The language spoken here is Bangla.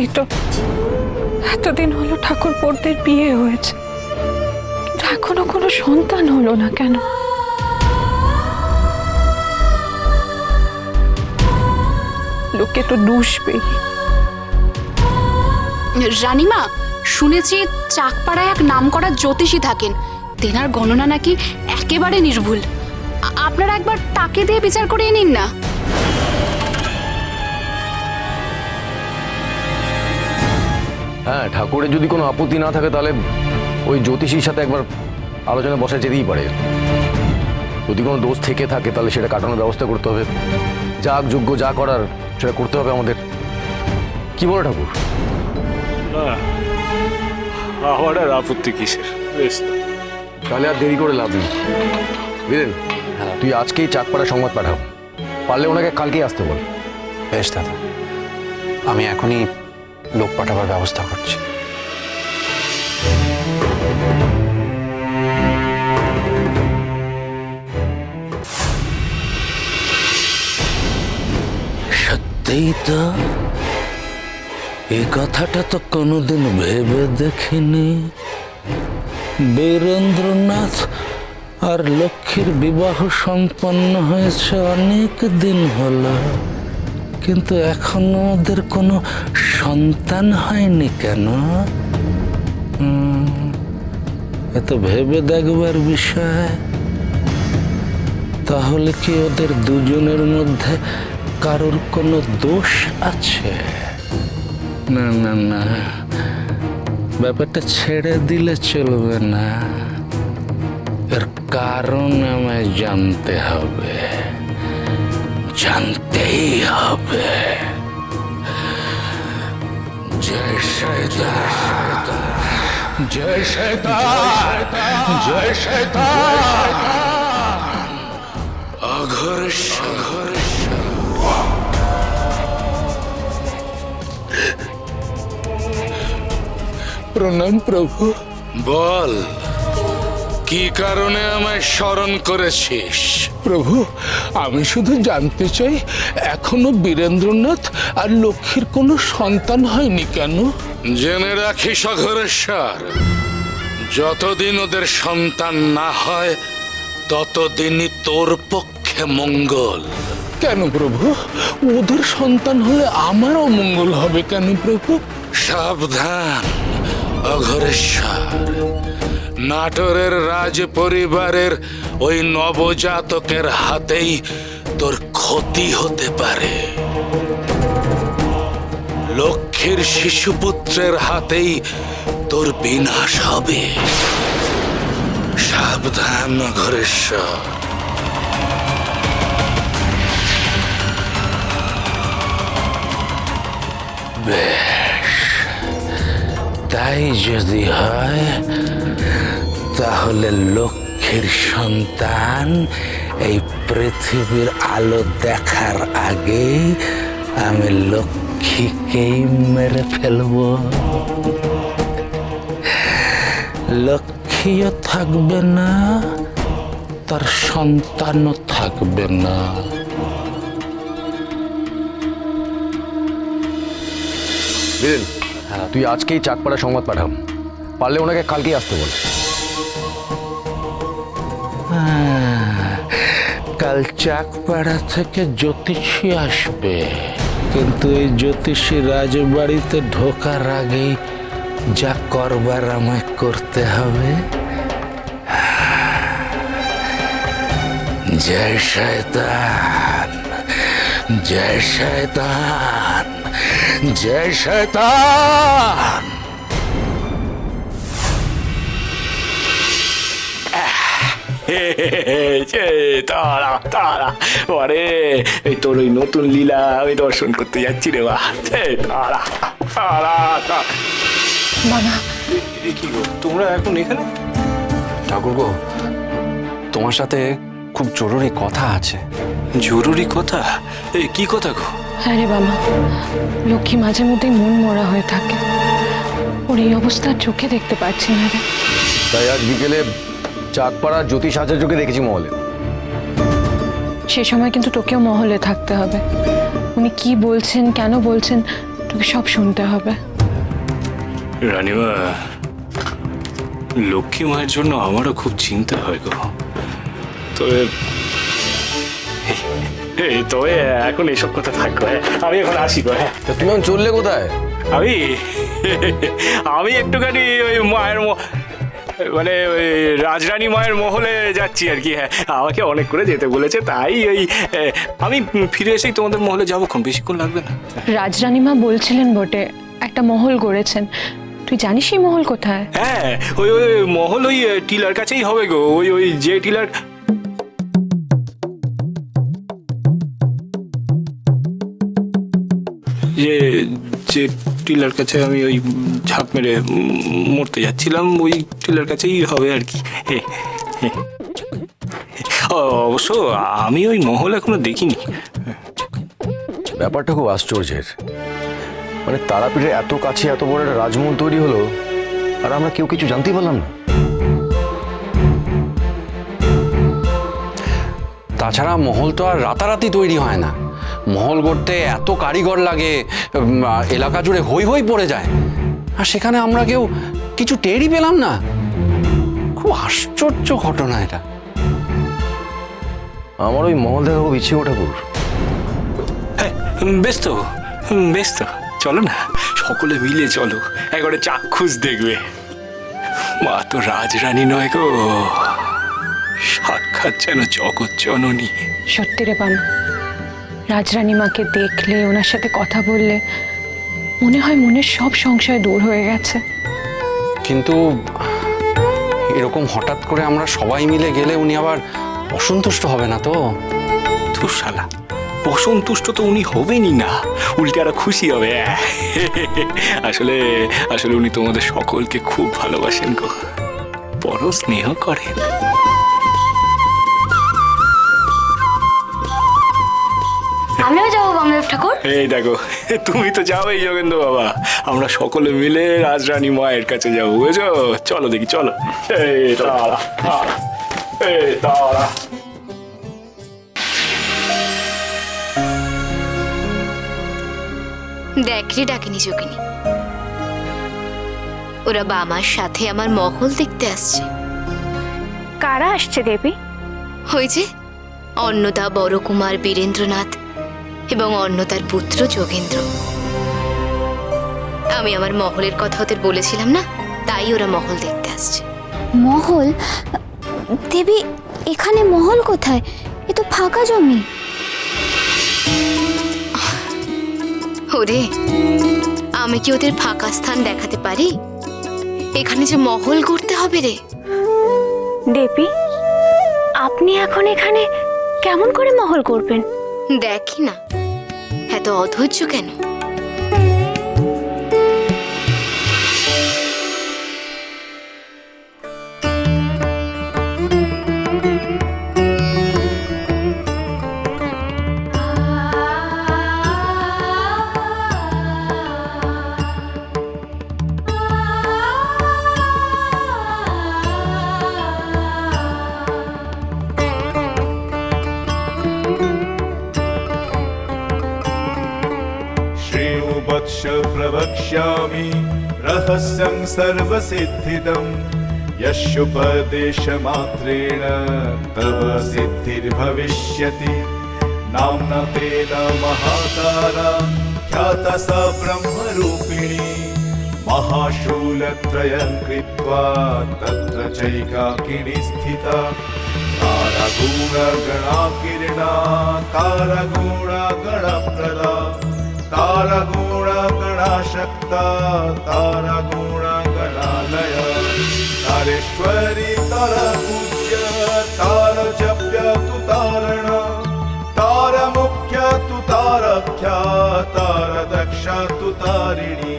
সত্যি তো এতদিন হলো ঠাকুর পড়দের বিয়ে হয়েছে, কিন্তু এখনো কোনো সন্তান হলো না কেন? লোকে তো দুষবে। রানীমা, শুনেছি চাকপাড়ায় এক নামকরা জ্যোতিষী থাকেন, তেনার গণনা নাকি একেবারে নির্ভুল। আপনারা একবার তাকে দিয়ে বিচার করিয়ে নিন না। হ্যাঁ, ঠাকুরের যদি কোনো আপত্তি না থাকে তাহলে ওই জ্যোতিষীর সাথে একবার আলোচনা বসা যেতেই পারে। যদি কোনো দোষ থেকে থাকে তাহলে সেটা কাটানোর ব্যবস্থা করতে হবে। যাগ যোগ্য যা করার সেটা করতে হবে আমাদের। কি বলো ঠাকুর? না, আমার আর আপত্তি কিসের? বেশ তো। তাহলে আর দেরি করে লাভ নেই। বুঝলেন, তুই আজকেই চাকপাড়া সংবাদ পাঠাও, পারলে ওনাকে কালকেই আসতে বল। বেশ দাদা, আমি এখনই লোক পাঠাবার ব্যবস্থা করছি। সত্যিই তো, এই কথাটা তো কোনোদিন ভেবে দেখিনি। বীরেন্দ্রনাথ আর লক্ষ্মীর বিবাহ সম্পন্ন হয়েছে অনেক দিন হলো, কিন্তু এখনো ওদের কোনো সন্তান হয়নি কেন? এ তো ভেবে দেখবার বিষয়। তাহলে কি ওদের দুজনের মধ্যে কারোর কোনো দোষ আছে? না না না, ব্যাপারটা ছেড়ে দিলে চলবে না, এর কারণ আমায় জানতে হবে, জানতেই হবে। জয় শয়তান, জয় শয়তান, জয় শয়তান, অঘোরেশ্বর। প্রণাম প্রভু। বল, কি কারণে আমায় স্মরণ করেছিস? প্রভু, আমি শুধু জানতে চাই এখনো বীরেন্দ্রনাথ আর লক্ষ্মীর কোনো সন্তান হয়নি কেন? জেনে রাখিস অঘোরেশ্বর, যতদিন ওদের সন্তান না হয় ততদিনই তোর পক্ষে মঙ্গল। কেন প্রভু? ওদের সন্তান হলে আমার অমঙ্গল হবে কেন প্রভু? সাবধান অঘোরেশ্বর, নাটোরের রাজ পরিবারের ওই নবজাতকের হাতেই তোর ক্ষতি হতে পারে। লক্ষ্মীর শিশুপুত্রের হাতেই তোর বিনাশ হবে। সাবধান অঘোরেশ্বর। বেশ, তাই যদি হয় তাহলে লক্ষ্মীর সন্তান এই পৃথিবীর আলো দেখার আগেই আমি লক্ষ্মীকেই মেরে ফেলব। লক্ষ্মীও থাকবে না, তার সন্তানও থাকবে না। বুঝলেন, তুই আজকেই চাকপাড়া সংবাদ পাঠাও, পারলে ওনাকে কালকেই আসতে বল। কাল চাকপাড়া থেকে জ্যোতিষী আসবে, কিন্তু এই জ্যোতিষী রাজবাড়িতে ঢোকার আগেই যা করবার আমায় করতে হবে। জয় শয়তান, জয় শয়তান, জয় শয়তান। তারা তারা আরে, এই তোর ওই নতুন লীলা আমি দর্শন করতে যাচ্ছি রে। বা তারা তারা বাবা, কি গো, তোমরা এখন এখানে? ঠাকুর গো, তোমার সাথে খুব জরুরি কথা আছে। জরুরি কথা? এই কি কথা গো? হ্যাঁ রে বাবা, লক্ষ্মী মাঝে মধ্যেই মন মরা হয়ে থাকে, ওর এই অবস্থা চোখে দেখতে পাচ্ছি না রে। তাই আজ বিকেলে চাকপাড়া জ্যোতিষ আচার্যকে দেখেছি মহলে। সে সময় কিন্তু তোকেও মহলে থাকতে হবে। উনি কি বলছেন, কেন বলছেন, তোকে সব শুনতে হবে। রানীমা, লক্ষ্মী মায়ের জন্য আমারও খুব চিন্তা হয় গো। তবে এখন এসব কথা থাকবে, আমি এখন আসি গো। হ্যাঁ, তা তুমি এখন চললে কোথায়? আমি আমি একটুখানি ওই মায়ের মানে ওই রাজরানী মায়ের মহলে যাচ্ছি আর কি। হ্যাঁ, আমাকে অনেক করে যেতে বলেছে, তাই ওই আমি ফিরে এসেই তোমাদের মহলে যাবো, বেশিক্ষণ লাগবে না। রাজরানীমা বলছিলেন বটে একটা মহল গড়েছেন, তুই জানিস এই মহল কোথায়? হ্যাঁ, ওই ওই মহল ওই টিলার কাছেই হবে গো। ওই ওই যে টিলার, যে যে টিলার কাছে আমি ওই ঝাঁপ মেরে মরতে যাচ্ছিলাম, ওই টিলার কাছেই হবে আর কি। অবশ্য আমি ওই মহল এখনো দেখিনি। ব্যাপারটা খুব আশ্চর্যের, মানে তারাপীঠের এত কাছে এত বড় একটা রাজমহল তৈরি হলো আর আমরা কেউ কিছু জানতেই পারলাম না। তাছাড়া মহল তো আর রাতারাতি তৈরি হয় না, মহল গড়তে এত কারিগর লাগে, এলাকা জুড়ে হই হই পড়ে যায়, আর সেখানে আমরা কেউ কিছু টেরই পেলাম না। খুব আশ্চর্য ঘটনা এটা। আমার ওই মহল দেখা খুব ইচ্ছে ওঠা ঠাকুর। হ্যাঁ, বেশ তো, বেশ তো, চলো না সকলে মিলে চলো, একবারে চাক্ষুষ দেখবে। মা তো রাজরানী নয় গো, সাক্ষাৎ যেন জগৎ জননী। সত্যি রে বানু, রাজরানীমাকে দেখলে, ওনার সাথে কথা বললে মনে হয় মনের সব সংশয় দূর হয়ে গেছে। কিন্তু এরকম হঠাৎ করে আমরা সবাই মিলে গেলে উনি আবার অসন্তুষ্ট হবে না তো? শালা, অসন্তুষ্ট তো উনি হবেনই না, উল্টে আরো খুশি হবে। আসলে আসলে উনি তোমাদের সকলকে খুব ভালোবাসেন গো, বড় স্নেহ করেন। আমিও যাবো বামদেব ঠাকুর। এই দেখো, তুমি তো যাবেই যোগেন্দ্র বাবা, আমরা সকলে মিলে রাজরানী মায়ের কাছে যাবো, বুঝেছো? চলো দেখি, চলো। এই তারা, এই তারা। দেখ রে ডাকিনি যোগিনী, ওরা বামার সাথে আমার মহল দেখতে আসছে। কারা আসছে দেবী? ওই যে অন্নদা, বড় কুমার বীরেন্দ্রনাথ এবং অন্নদার পুত্র যোগেন্দ্র। আমি আমার মহলের কথা ওদের বলেছিলাম না, তাই ওরা মহল দেখতে আসছে। মহল? দেবী, এখানে মহল কোথায়? এ তো ফাঁকা জমি। ওরে, আমি কি ওদের ফাঁকা স্থান দেখাতে পারি? এখানে যে মহল করতে হবে রে। দেবী, আপনি এখন এখানে কেমন করে মহল করবেন? দেখি না, এত অধৈর্য কেন? वत्स प्रवक्ष्यामि रहस्यं सर्वसिद्धिदं यस्योपदेशमात्रेण तव सिद्धिर्भविष्यति। नाम्ना तेन महातारा ख्याता सा ब्रह्मरूपिणी महाशूलत्रयं कृत्वा तत्र चैकाकिनी स्थिता। तारागुणगणाकिरणा तारागुणगणप्रदा तारागुणगणाशक्ता तारागुणगणालय। तारेश्वरी तारपूज्य तारजप्य तु तारण तारमुख्य तु तारख्या तारदक्षा तु तारिणी।